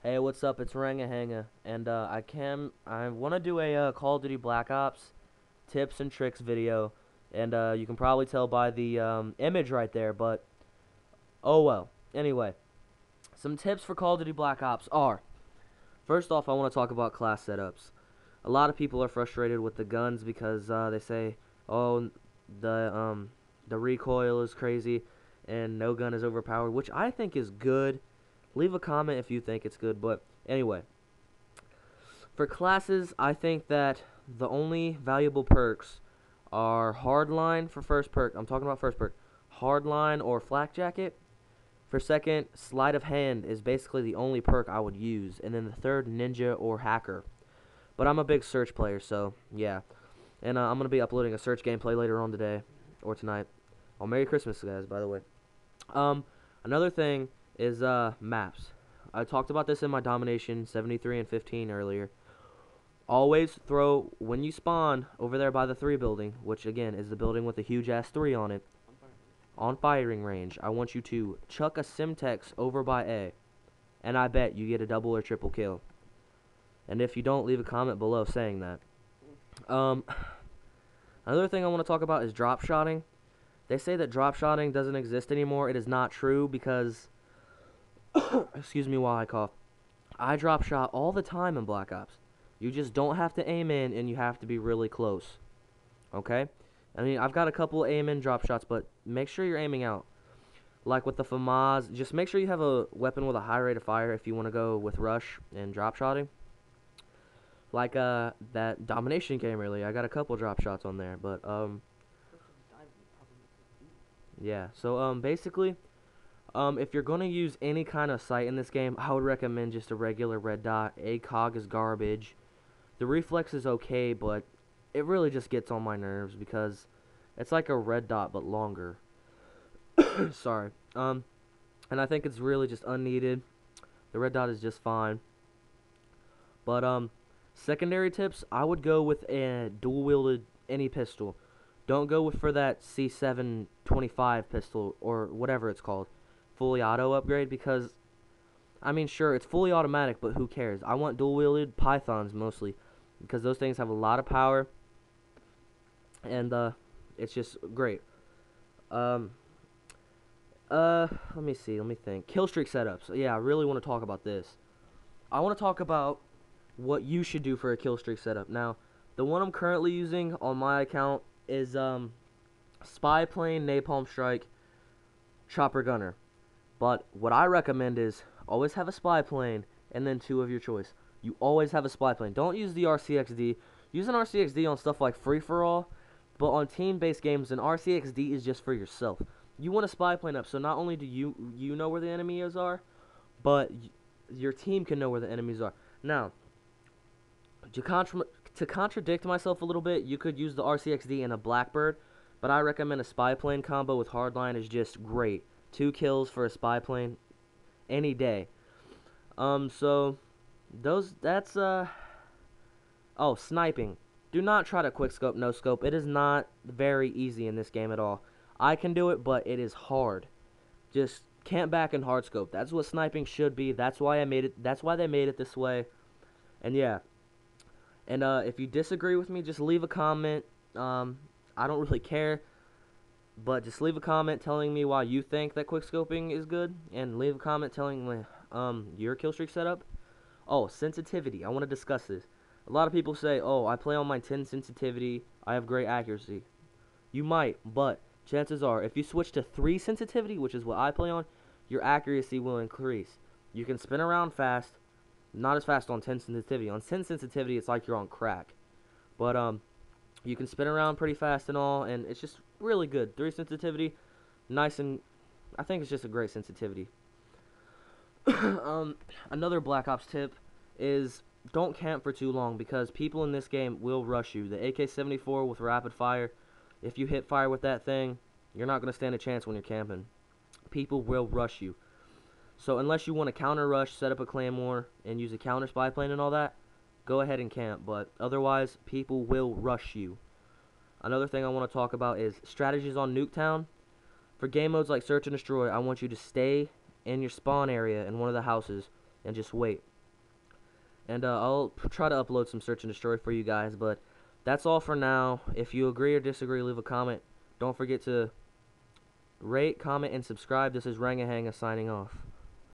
Hey, what's up? It's Rangahanga, and I want to do a Call of Duty Black Ops tips and tricks video, and you can probably tell by the image right there, but oh well. Anyway, some tips for Call of Duty Black Ops are: first off, I want to talk about class setups. A lot of people are frustrated with the guns because they say, oh, the um the recoil is crazy, and no gun is overpowered, which I think is good. Leave a comment if you think it's good, but anyway. For classes, I think that the only valuable perks are Hardline for first perk. I'm talking about first perk. Hardline or Flak Jacket. For second, Sleight of Hand is basically the only perk I would use. And then the third, Ninja or Hacker. But I'm a big Search player, so yeah. And I'm going to be uploading a Search gameplay later on today or tonight. Oh, Merry Christmas, guys, by the way. Um, Another thing is maps. I talked about this in my Domination 73 and 15 earlier. Always throw, when you spawn over there by the 3 building, which again is the building with a huge ass 3 on it, on firing range, I want you to chuck a Simtex over by A, and I bet you get a double or triple kill. And if you don't, leave a comment below saying that. Um, Another thing I want to talk about is drop shotting. They say that drop shotting doesn't exist anymore. It is not true because, excuse me while I cough, I drop shot all the time in Black Ops. You just don't have to aim in, and you have to be really close. Okay? I mean, I've got a couple aim in drop shots, but make sure you're aiming out. Like with the FAMAS, just make sure you have a weapon with a high rate of fire if you want to go with rush and drop shotting. Like that domination game really, I got a couple drop shots on there, but yeah. So basically, if you're gonna use any kind of sight in this game, I would recommend just a regular red dot. ACOG is garbage. The reflex is okay, but it really just gets on my nerves because it's like a red dot but longer. Sorry. And I think it's really just unneeded. The red dot is just fine. But secondary tips, I would go with a dual wielded any pistol. Don't go with for that C725 pistol or whatever it's called, fully auto upgrade, because I mean sure it's fully automatic, but who cares? I want dual wielded pythons mostly because those things have a lot of power and it's just great. Um, let me see. Let me think. Kill streak setups. Yeah, I really want to talk about this. I want to talk about what you should do for a kill streak setup. Now, the one I'm currently using on my account is Spy Plane, Napalm Strike, Chopper Gunner. But what I recommend is always have a Spy Plane and then 2 of your choice. You always have a Spy Plane. Don't use the RCXD. Use an RCXD on stuff like Free For All, but on team-based games, an RCXD is just for yourself. You want a Spy Plane up, so not only do you know where the enemies are, but your team can know where the enemies are. Now, to contradict myself a little bit, you could use the RCXD and a Blackbird, but I recommend a Spy Plane combo with Hardline is just great. 2 kills for a Spy Plane any day. So that's oh, sniping. Do not try to quickscope, no scope. It is not very easy in this game at all. I can do it, but it is hard. Just camp back and hard scope. That's what sniping should be. That's why I made it. That's why they made it this way. And yeah. And if you disagree with me, just leave a comment. I don't really care, but just leave a comment telling me why you think that quickscoping is good, and leave a comment telling me your kill streak setup. Oh, sensitivity. I want to discuss this. A lot of people say, "Oh, I play on my 10 sensitivity. I have great accuracy." You might, but chances are, if you switch to 3 sensitivity, which is what I play on, your accuracy will increase. You can spin around fast, not as fast on 10 sensitivity. On 10 sensitivity, it's like you're on crack. But you can spin around pretty fast and all, and it's just really good. 3 sensitivity, nice, and I think it's just a great sensitivity. Another Black Ops tip is don't camp for too long because people in this game will rush you. The AK-74 with rapid fire, if you hit fire with that thing, you're not going to stand a chance when you're camping. People will rush you. So unless you want to counter rush, set up a claymore, and use a counter spy plane and all that, go ahead and camp. But otherwise, people will rush you. Another thing I want to talk about is strategies on Nuketown. For game modes like Search and Destroy, I want you to stay in your spawn area in one of the houses. and just wait. And I'll try to upload some Search and Destroy for you guys, but that's all for now. If you agree or disagree, leave a comment. Don't forget to rate, comment, and subscribe. This is Rangahanga signing off.